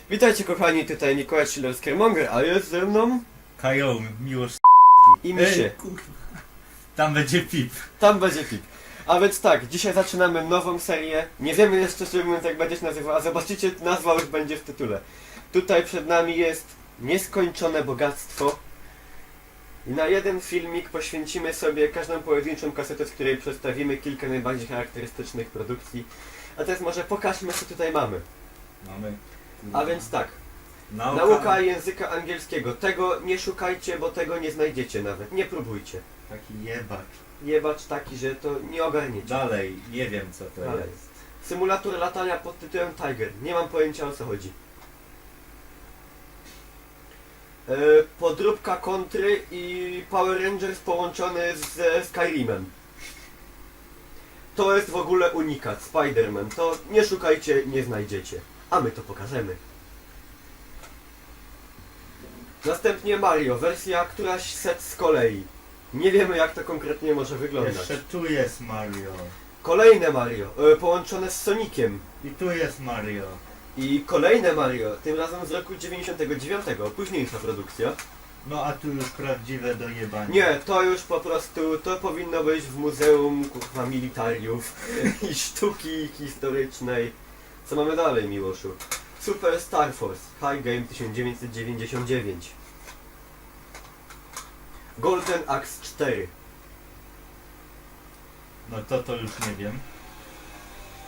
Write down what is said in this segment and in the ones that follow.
Witajcie kochani, tutaj Mikołaj Schiller-Scaremonger, a jest ze mną Kajo, Miłosz i Misie. kurwa. Tam będzie pip. Tam będzie pip. A więc tak, dzisiaj zaczynamy nową serię. Nie wiemy jeszcze, czy mówiąc, jak będzie się nazywała. Zobaczycie, nazwa już będzie w tytule. Tutaj przed nami jest nieskończone bogactwo. I na jeden filmik poświęcimy sobie każdą pojedynczą kasetę, z której przedstawimy kilka najbardziej charakterystycznych produkcji. A teraz może pokażmy, co tutaj mamy. Mamy. A więc tak, nauka języka angielskiego. Tego nie szukajcie, bo tego nie znajdziecie nawet. Nie próbujcie. Taki jebacz. Jebacz taki, że to nie ogarniecie. Dalej, nie wiem co to Dalej. jest. Symulator latania pod tytułem Tiger. Nie mam pojęcia, o co chodzi. Podróbka kontry i Power Rangers połączony ze Skyrimem. To jest w ogóle unikat. Spider-Man. To nie szukajcie, nie znajdziecie. A my to pokażemy. Następnie Mario. Wersja któraś set z kolei. Nie wiemy, jak to konkretnie może wyglądać. Jeszcze tu jest Mario. Kolejne Mario. Połączone z Soniciem. I tu jest Mario. I kolejne Mario, tym razem z roku 99, późniejsza produkcja. No a tu już prawdziwe dojebanie. Nie, to już po prostu, to powinno być w Muzeum kurwa Militariów i Sztuki Historycznej. Co mamy dalej, Miłoszu? Super Star Force, High Game 1999. Golden Axe 4. No to już nie wiem.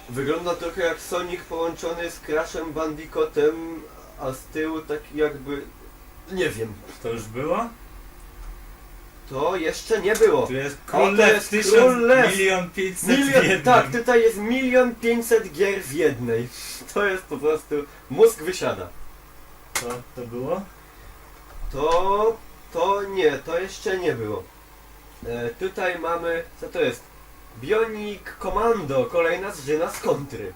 Wygląda trochę jak Sonic połączony z Crashem Bandicootem, a z tyłu taki jakby... nie wiem. To już było? To jeszcze nie było. Tu jest O, Król to Lew, jest Król Lew. 1 500 w jednym. Tak, tutaj jest 1 500 000 gier w jednej. To jest po prostu... mózg wysiada. To było? To nie, to jeszcze nie było. Tutaj mamy... co to jest? Bionic Commando, kolejna zżyna z kontry.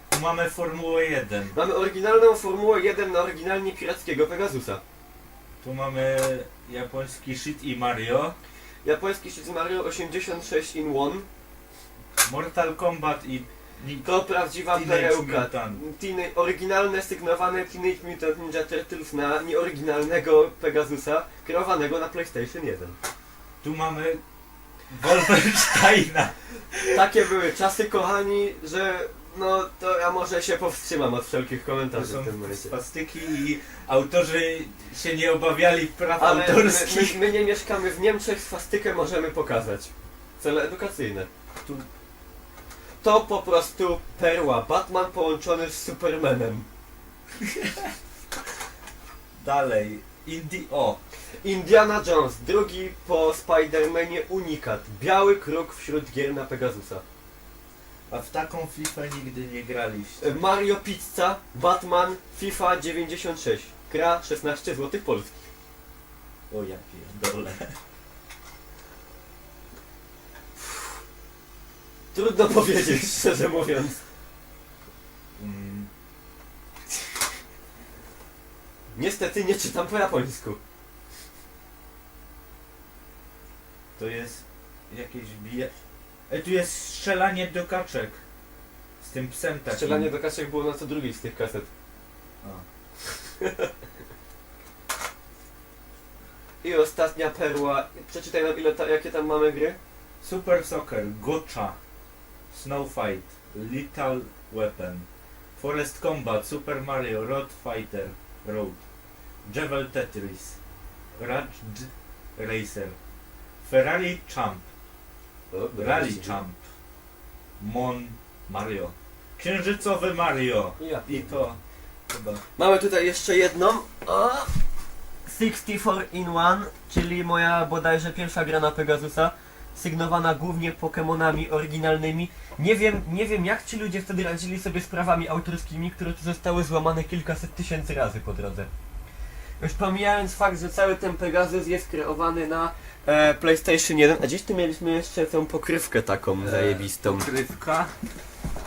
Tu mamy Formułę 1. Mamy oryginalną Formułę 1 na oryginalnie pirackiego Pegasusa. Tu mamy japoński shit i Mario. Japoński Shit Mario 86 in 1. Mortal Kombat i... To prawdziwa Teenage perełka. Mutant. Oryginalne sygnowane Teenage Mutant Ninja Turtles na nieoryginalnego Pegasusa, kierowanego na PlayStation 1. Tu mamy Wolfensteina. Takie były czasy, kochani, że no to ja może się powstrzymam od wszelkich To komentarzy są w tym momencie. swastyki i autorzy się nie obawiali praw Ale autorskich. my nie mieszkamy w Niemczech, swastykę możemy pokazać. Cele edukacyjne. Tu To po prostu perła. Batman połączony z Supermanem. dalej. Indiana Jones, drugi po Spider-Manie unikat. Biały kruk wśród gier na Pegasusa. A w taką FIFA nigdy nie graliście. Mario Pizza, Batman, FIFA 96. Gra 16 zł polskich. O ja pierdolę. Trudno powiedzieć, szczerze mówiąc. Niestety nie czytam po japońsku. To jest jakieś tu jest strzelanie do kaczek. Z tym psem takim. Strzelanie do kaczek było na co drugiej z tych kaset. O. I ostatnia perła. Przeczytaj nam jakie tam mamy gry. Super Soccer, Gotcha, Snow Fight, Lethal Weapon, Forest Combat, Super Mario, Road Fighter, Road, Javel Tetris, Raj Racer, Ferrari Champ, Rally Champ, Mon Mario, Księżycowy Mario i to chyba... Mamy tutaj jeszcze jedną. O! 64 in 1, czyli moja bodajże pierwsza gra na Pegasusa. Sygnowana głównie Pokemonami oryginalnymi. Nie wiem jak ci ludzie wtedy radzili sobie z prawami autorskimi, które tu zostały złamane kilkaset tysięcy razy po drodze. Już pomijając fakt, że cały ten Pegasus jest kreowany na PlayStation 1, a gdzieś tu mieliśmy jeszcze tą pokrywkę taką zajebistą.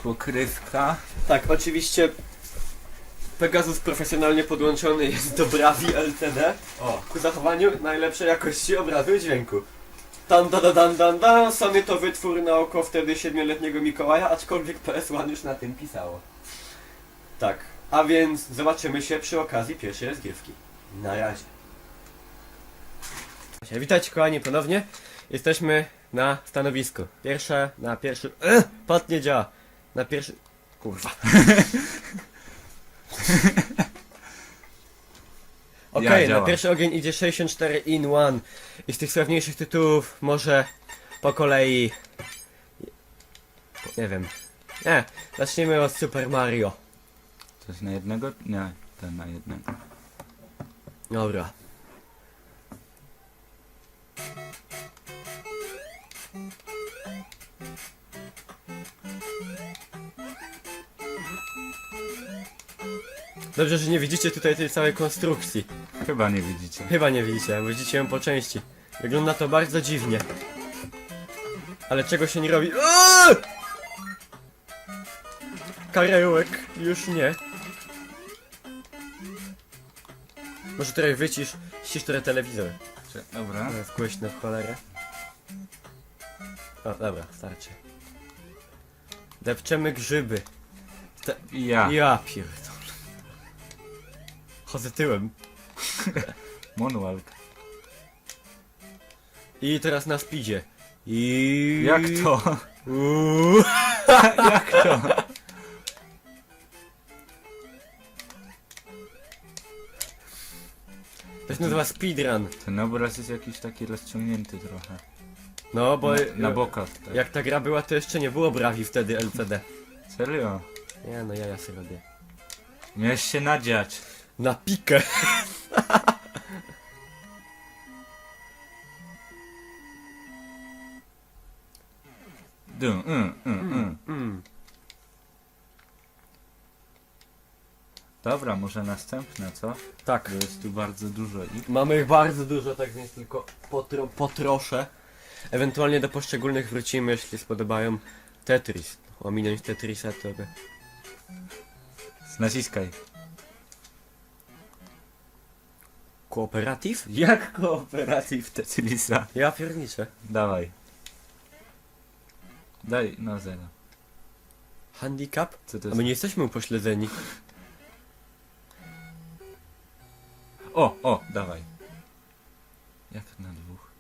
Pokrywka. Tak, oczywiście Pegasus profesjonalnie podłączony jest do Bravi LCD ku zachowaniu najlepszej jakości obrazu i dźwięku. Dan dan dan dan dan, Sony to wytwór na oko wtedy 7-letniego Mikołaja, aczkolwiek PS1 już na tym pisało. Tak, a więc zobaczymy się przy okazji pierwszej rozgrywki. Na razie. Witajcie kochani ponownie. Jesteśmy na stanowisku. Pad nie działa. Na pierwszy... Kurwa. Okej, na pierwszy ogień idzie 64 in 1. I z tych sławniejszych tytułów może po kolei... Nie wiem. Nie, zacznijmy od Super Mario. Coś na jednego? Nie, ten na jednego. Dobra. Dobrze, że nie widzicie tutaj tej całej konstrukcji. Chyba nie widzicie. Chyba nie widzicie, bo widzicie ją po części. Wygląda to bardzo dziwnie. Ale czego się nie robi? Aaaa! Karełek, już nie. Może trochę ścisz trochę telewizor. Dobra. Ale w głośno w cholerę. O, dobra, starczy. Depczemy grzyby. Ja pierdolę. Chodzę tyłem. Moonwalk. I teraz na speedzie. I... Jak to? Uuu. Jak to? To się nazywa speedrun. Ten obraz jest jakiś taki rozciągnięty trochę. No, bo Na bokach, tak. jak ta gra była, to jeszcze nie było Bravi wtedy LCD. Serio? Nie, no ja sobie robię. Miałeś się nadziać. Na pikę. Dobra, może następne, co? Tak. Bo jest tu bardzo dużo ich. Mamy ich bardzo dużo, tak więc tylko potroszę. Ewentualnie do poszczególnych wrócimy, jeśli spodobają. Tetris. Ominąć Tetrisa to by... Naciskaj. Kooperatyw? Jak kooperatyw Tetrisa? Ja pierniczę. Dawaj. Daj, no zero. Handicap? Co to A jest? my nie jesteśmy upośledzeni. O, dawaj. Jak na dwóch?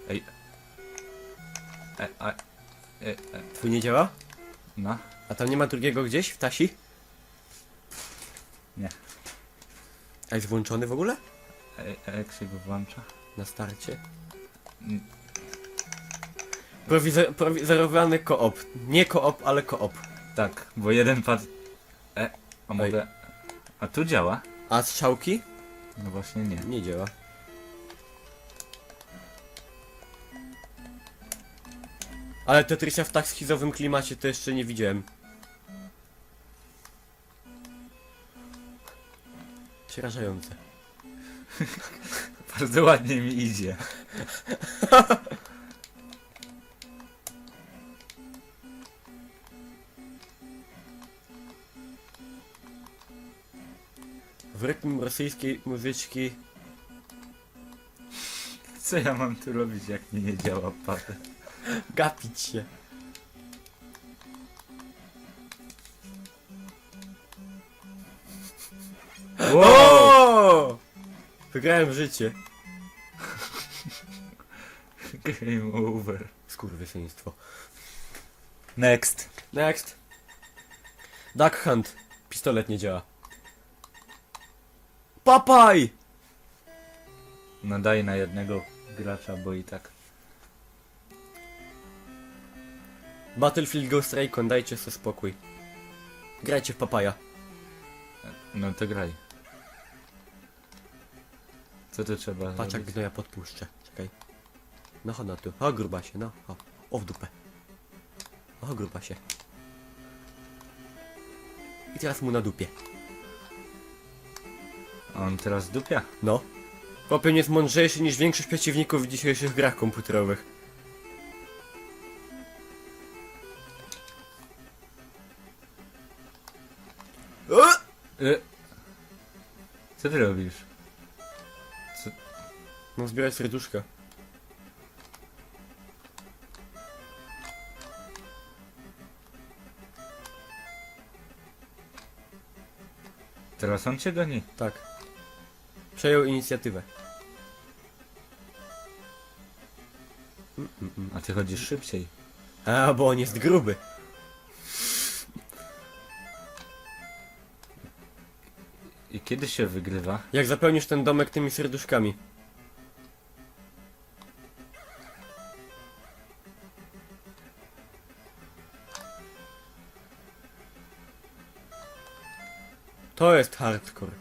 Ej. Twój nie działa? No. A tam nie ma drugiego gdzieś w tasi? Nie. A jest włączony w ogóle? Jak się go włącza? Na starcie. Mm. Prowizorowany koop. Nie koop, ale koop. Tak, bo jeden pad... A mogę... A tu działa? A strzałki? No właśnie nie. Nie działa. Ale Tetrisa w tak schizowym klimacie to jeszcze nie widziałem. Przerażające. Bardzo ładnie mi idzie. W rytm rosyjskiej muzyczki. Co ja mam tu robić, jak mi nie działa pad? Gapić się. Wow! Wygrałem życie. Game over. Skurwysyństwo. Next. Next. Duck Hunt. Pistolet nie działa. Papaj! No daj na jednego gracza, bo i tak. Battlefield Ghost Recon, dajcie sobie spokój. Grajcie w papaja. No to graj. Co tu trzeba Patrz jak zrobić? gnoja podpuszczę. Czekaj. No chodź na tu. O grubasie, no. O w dupę. O grubasie. I teraz mu na dupie. A on teraz dupia? No. Chłopien jest mądrzejszy niż większość przeciwników w dzisiejszych grach komputerowych. Co ty robisz? No zbieraj serduszka. Teraz on cię goni. Tak. Przejął inicjatywę. A ty chodzisz szybciej. A, bo on jest gruby. I kiedy się wygrywa? Jak zapełnisz ten domek tymi serduszkami. To jest hardcore.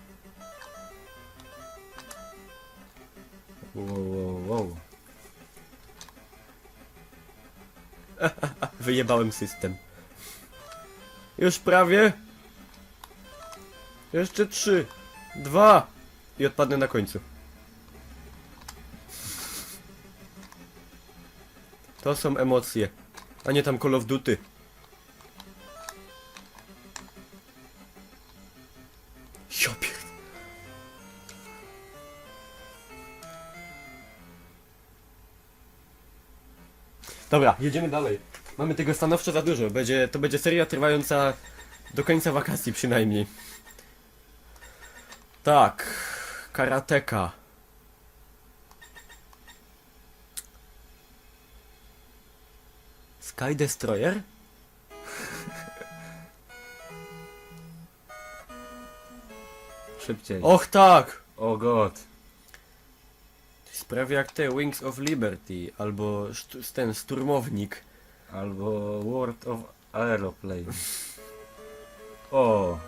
Wow. Wyjebałem system. Już prawie. Jeszcze 3, 2 i odpadnę na końcu. To są emocje, a nie tam Call of Duty. Jopier. Dobra, jedziemy dalej. Mamy tego stanowczo za dużo. To będzie seria trwająca do końca wakacji przynajmniej. Tak, karateka. Sky Destroyer? Szybciej. Och tak! O god. To jest prawie jak te Wings of Liberty, albo ten Sturmownik. Albo World of Aeroplane. O.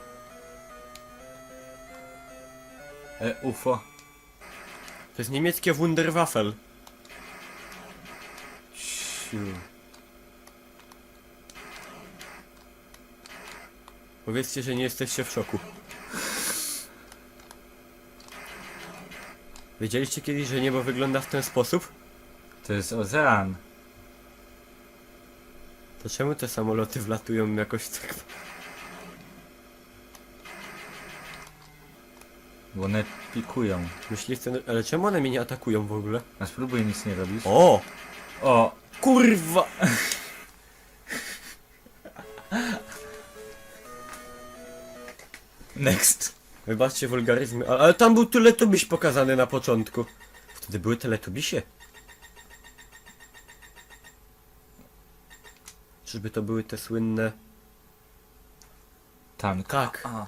UFO. To jest niemieckie Wunderwaffel. Siu. Powiedzcie, że nie jesteście w szoku. Wiedzieliście kiedyś, że niebo wygląda w ten sposób? To jest ocean. To czemu te samoloty wlatują jakoś tak... Bo one pikują. Myślicie, ale czemu one mnie nie atakują w ogóle? A spróbuj nic nie robić. O! O! Kurwa! Next. Wybaczcie wulgaryzmy, ale tam był Teletubiś pokazany na początku. Wtedy były Teletubisie. Czyżby to były te słynne... Tank. Tak. A.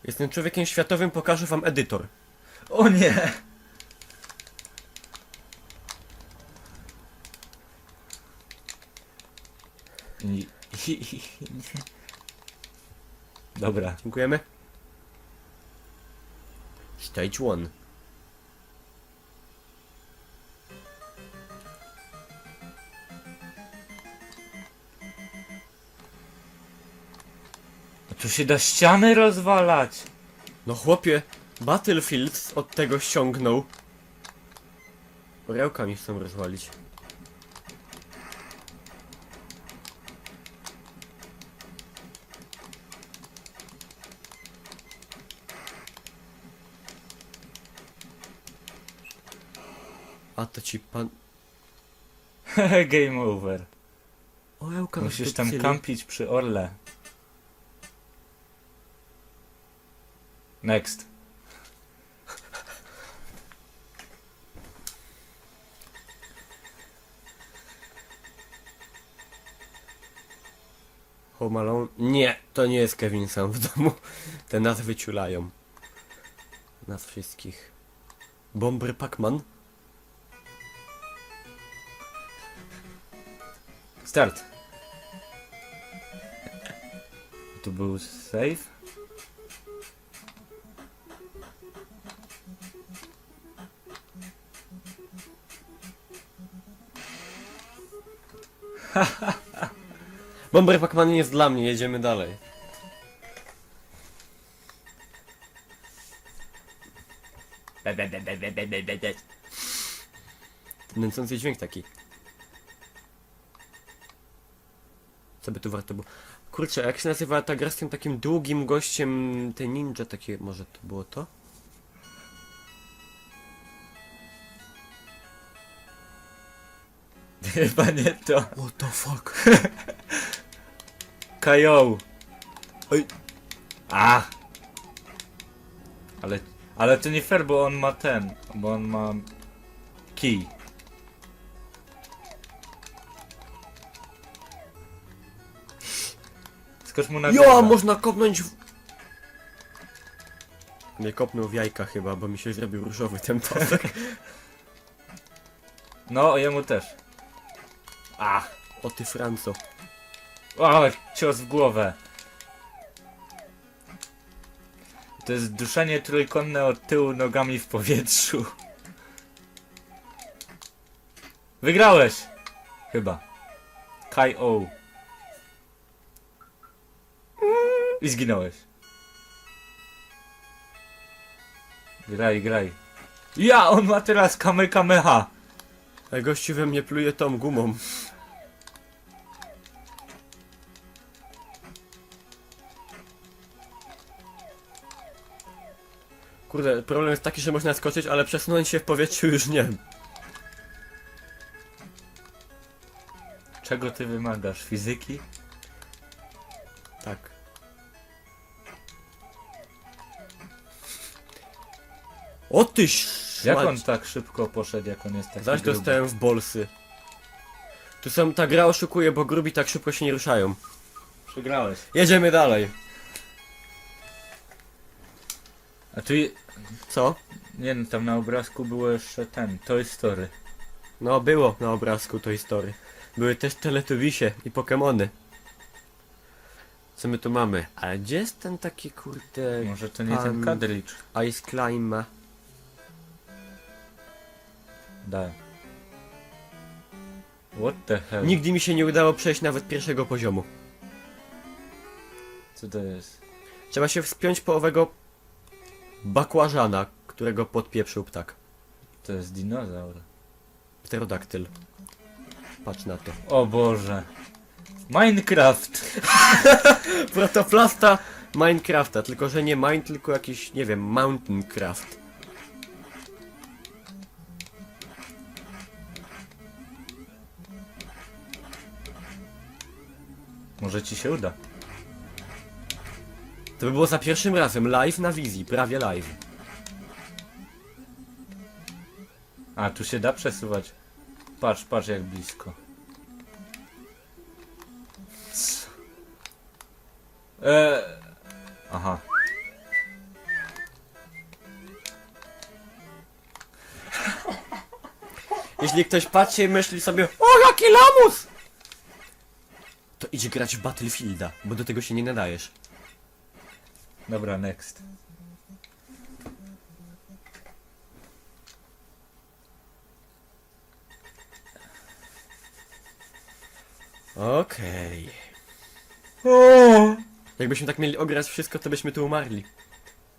Jestem człowiekiem światowym, pokażę wam edytor. O nie! Dobra. Dziękujemy. Stage 1. Tu się da ściany rozwalać. No chłopie, Battlefield od tego ściągnął. Orełkami chcą rozwalić. A to ci pan... Game over. Orełka Musisz tam wdupcyli. kampić przy orle. Next. Home Alone? Nie, to nie jest Kevin sam w domu. Te nas wyciulają. Nas wszystkich. Bomber Pac-Man? Start. Tu był save. Bomber Pac-Man nie jest dla mnie, jedziemy dalej. Ten nęcący dźwięk taki. Co by tu warto było? Kurczę, jak się nazywa ta gra z tym takim długim gościem, te ninja takie, może to było to? Chyba nie to. What the fuck? Kajo. Oj. A. Ale to nie fair, bo on ma bo on ma kij. Skocz mu na Jo, głowę. można kopnąć w... Nie kopnął w jajka chyba, bo mi się zrobił różowy ten pasek. No, jemu też. A. O ty Franco. O, cios w głowę. To jest duszenie trójkątne od tyłu nogami w powietrzu. Wygrałeś! Chyba. KO. I zginąłeś. Graj, graj. Ja, on ma teraz kamehameha. A gościu we mnie pluje tą gumą. Kurde, problem jest taki, że można skoczyć, ale przesunąć się w powietrzu już nie. Czego ty wymagasz? Fizyki? Tak. O ty Jak szmać. on tak szybko poszedł, jak on jest taki Zaś gruby? dostałem w bolsy. Tu są, ta gra oszukuje, bo grubi tak szybko się nie ruszają. Przegrałeś. Jedziemy dalej. A tu... Co? Nie no, tam na obrazku było jeszcze Toy Story. No było na obrazku Toy Story. Były też Teletubisie i Pokemony. Co my tu mamy? Ale gdzie jest ten taki kurde... Może to nie ten kadricz. Ice Climb? Daj. What the hell? Nigdy mi się nie udało przejść nawet pierwszego poziomu. Co to jest? Trzeba się wspiąć po owego bakłażana, którego podpieprzył ptak. To jest dinozaur. Pterodaktyl. Patrz na to. O Boże. Minecraft! Protoplasta Minecrafta, tylko że nie Mine, tylko jakiś, nie wiem, Mountain Craft. Może ci się uda. To by było za pierwszym razem, live na wizji, prawie live. A, tu się da przesuwać. Patrz, patrz jak blisko. Co? Aha. Jeśli ktoś patrzy i myśli sobie, o jaki lamus! To idź grać w Battlefielda, bo do tego się nie nadajesz. Dobra, next. Okej. Jakbyśmy tak mieli ograć wszystko, to byśmy tu umarli.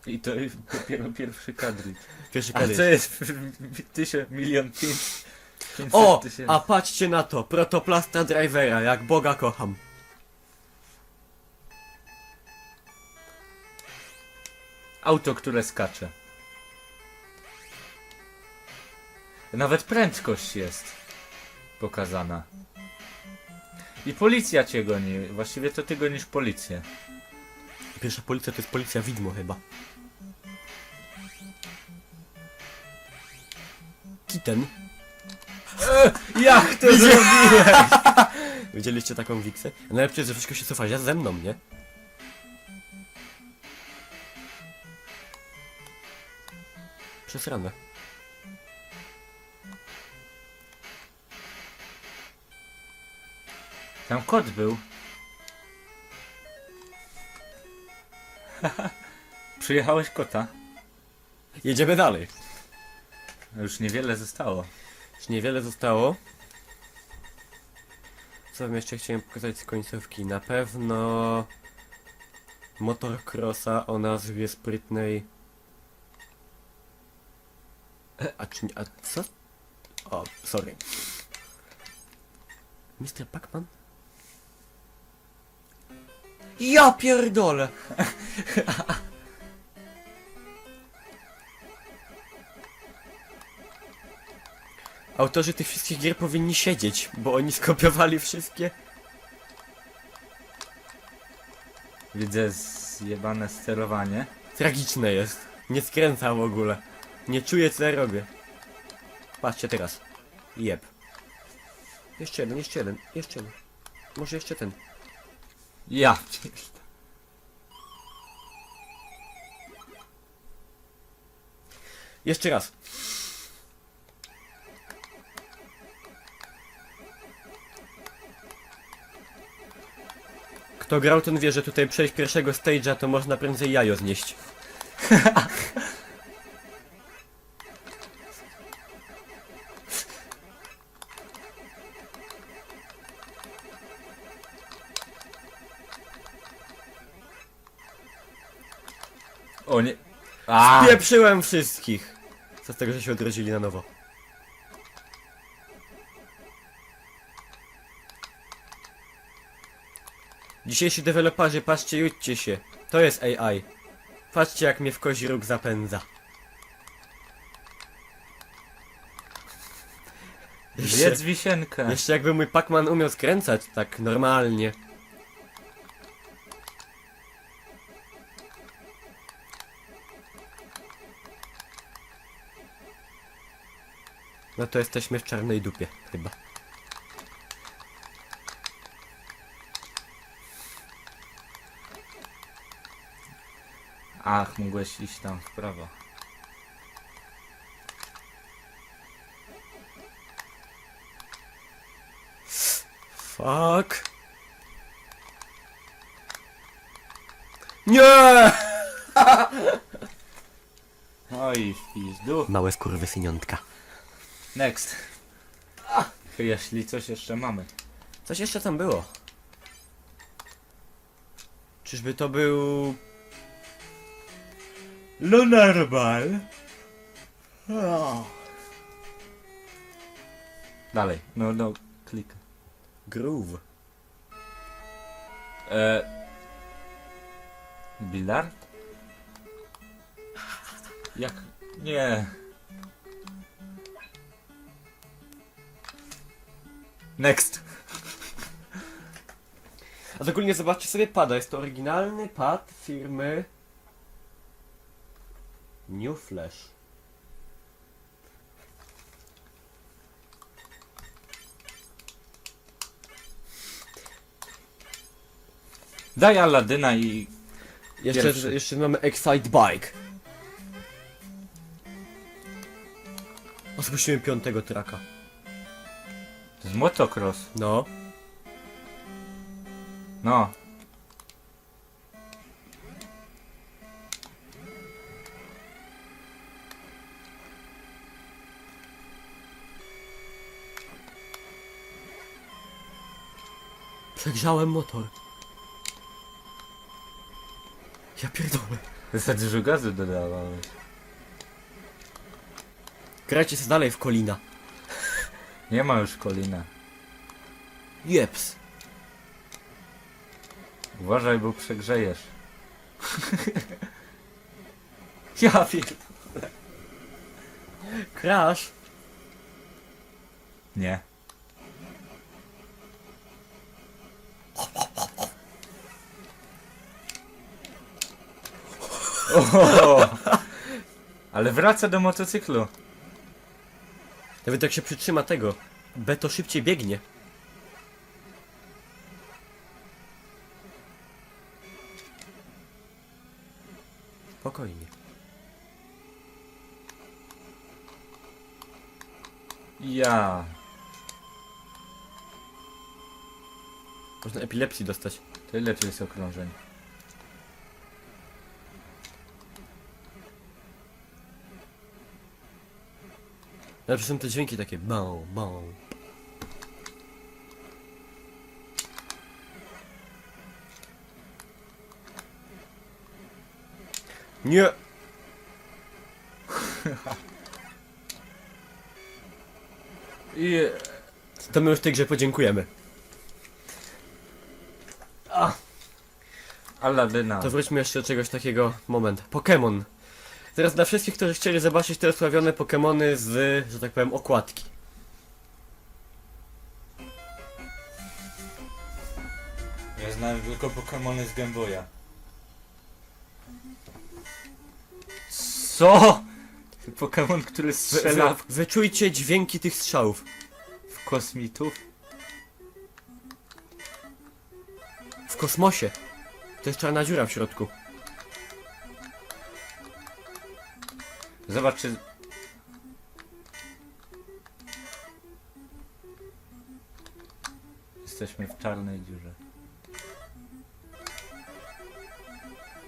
I to jest dopiero pierwszy kadricz. Pierwszy A kadr. co jest 1,5 O! tysięcy? A patrzcie na to, protoplasta drivera, jak Boga kocham. Auto, które skacze. Nawet prędkość jest pokazana. I policja cię goni. Właściwie to ty gonisz policję. Pierwsza policja to jest policja widmo chyba. Kitten. Jak to zrobiłem? Widzieliście taką wiksę? A najlepsze jest, że wszystko się cofa ze mną, nie? Przesrane. Tam kot był. Przyjechałeś kota? Jedziemy dalej. Już niewiele zostało. Już niewiele zostało. Co wam jeszcze chciałem pokazać z końcówki? Na pewno... Motocrossa o nazwie sprytnej... A czy nie... A co? O, sorry. Mr. Pac-Man? Ja pierdolę! Autorzy tych wszystkich gier powinni siedzieć, bo oni skopiowali wszystkie. Widzę zjebane sterowanie. Tragiczne jest. Nie skręca w ogóle. Nie czuję co ja robię. Patrzcie teraz. Jeb. Jeszcze jeden, jeszcze jeden, jeszcze jeden. Może jeszcze ten. Ja pierdolę. Jeszcze raz. Kto grał, ten wie, że tutaj przejść pierwszego stage'a to można prędzej jajo znieść. O nie. A! Pieprzyłem wszystkich! Co z tego, że się odrodzili na nowo. Dzisiejsi deweloperzy, patrzcie, judźcie się. To jest AI. Patrzcie, jak mnie w kozi róg zapędza. Zjedz wisienkę. Jeszcze jakby mój Pac-Man umiał skręcać tak normalnie. No to jesteśmy w czarnej dupie, chyba. Ach, mogłeś iść tam w prawo. Fuck. Nie! Oj, w pizdu. Małe skurwysyniątka. Next. Jeśli coś jeszcze mamy. Coś jeszcze tam było. Czyżby to był... Lunarbal. Dalej. No, klik. Groove. Billard? Jak? Nie. Next. A ogólnie zobaczcie sobie pada. Jest to oryginalny pad firmy New Flash. Daj Aladyna i... Pierwszy. Jeszcze mamy Excite Bike. O, spuściłem 5. traka. To jest motocross. No. No. Przegrzałem motor. Ja pierdolę. Za dużo gazu dodawałeś. Grajcie sobie dalej w Kolina. Nie ma już Kolina. Jeps. Uważaj, bo przegrzejesz. Ja pierdolę. Crash. Nie. O, ale wraca do motocyklu. Nawet jak się przytrzyma tego, B to szybciej biegnie. Spokojnie. Ja. Można epilepsji dostać. To ile tu jest okrążeń? Zawsze są te dźwięki takie bą, bą. Nie! I... To my już tej grze podziękujemy. Aladyna. To wróćmy jeszcze do czegoś takiego. Moment. Pokémon. Teraz dla wszystkich, którzy chcieli zobaczyć te osławione Pokémony z, że tak powiem, okładki. Ja znałem tylko Pokemony z Game Boya. Co? Pokemon, który strzela Wyczujcie dźwięki tych strzałów. w kosmitów? W kosmosie. To jest czarna dziura w środku. Zobacz, czy... Jesteśmy w czarnej dziurze.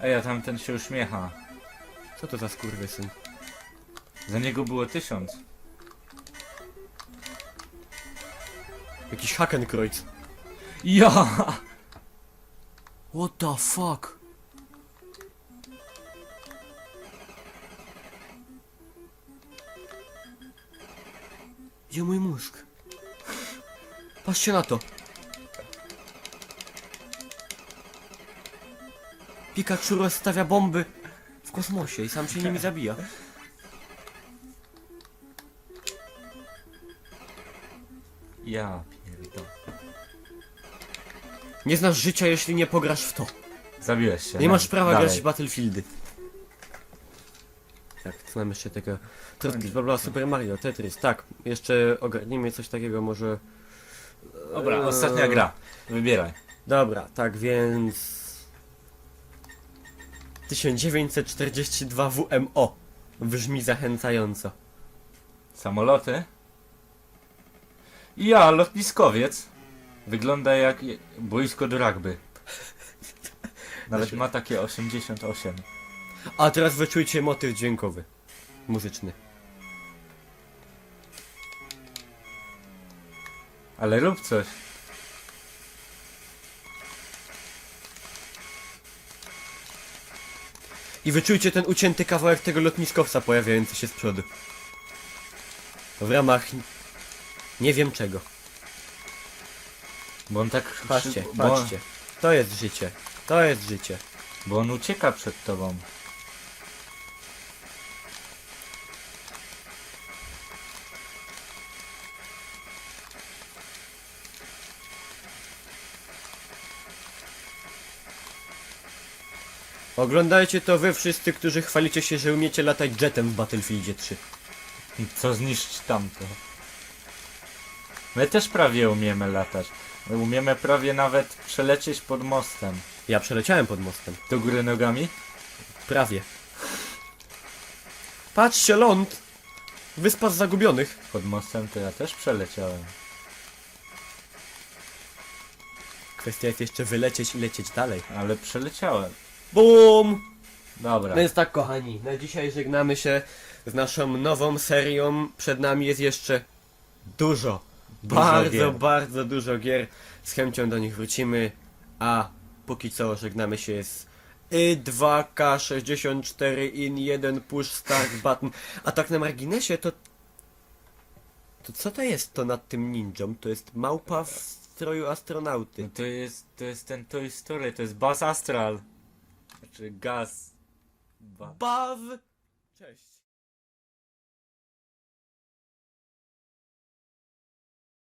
Ej, a tamten się uśmiecha. Co to za skurwysyn? Za niego było 1000. Jakiś Hakenkreuz. Ja! What the fuck? Gdzie mój mózg? Patrzcie na to. Pikachu rozstawia bomby w kosmosie i sam się nimi zabija. Ja pierdolę. Nie znasz życia, jeśli nie pograsz w to. Zabiłeś się. Nie masz prawa Dalej. grać w Battlefieldy. Tak, co nam jeszcze tego... Tetris, bla, Super Mario, Tetris, tak. Jeszcze ogarnijmy coś takiego może... Dobra, ostatnia gra. Wybieraj. Dobra, tak więc... 1942 WMO. Brzmi zachęcająco. Samoloty? Ja, lotniskowiec. Wygląda jak boisko do rugby. Nawet ma takie 88. A teraz wyczujcie motyw dźwiękowy. Muzyczny. Ale rób coś. I wyczujcie ten ucięty kawałek tego lotniskowca pojawiający się z przodu. W ramach... Nie wiem czego. Bo on tak... Patrzcie, bo, patrzcie. To jest życie. To jest życie. Bo on ucieka przed tobą. Oglądajcie to wy wszyscy, którzy chwalicie się, że umiecie latać jetem w Battlefieldzie 3. Co zniszczy tamto? My też prawie umiemy latać. My umiemy prawie nawet przelecieć pod mostem. Ja przeleciałem pod mostem. Do góry nogami? Prawie. Patrzcie, ląd! Wyspa z zagubionych. Pod mostem to ja też przeleciałem. Kwestia jest jeszcze wylecieć i lecieć dalej. Ale przeleciałem. BUM! Dobra. Więc tak, kochani, na dzisiaj żegnamy się z naszą nową serią. Przed nami jest jeszcze dużo, bardzo, gier. bardzo dużo gier. Z chęcią do nich wrócimy. A póki co żegnamy się z I2K64 in 1 push start button. A tak na marginesie to... To co to jest to nad tym ninją? To jest małpa w stroju astronauty. No to jest ten Toy Story, to jest Buzz Astral. Znaczy Gaz. Baw! Cześć.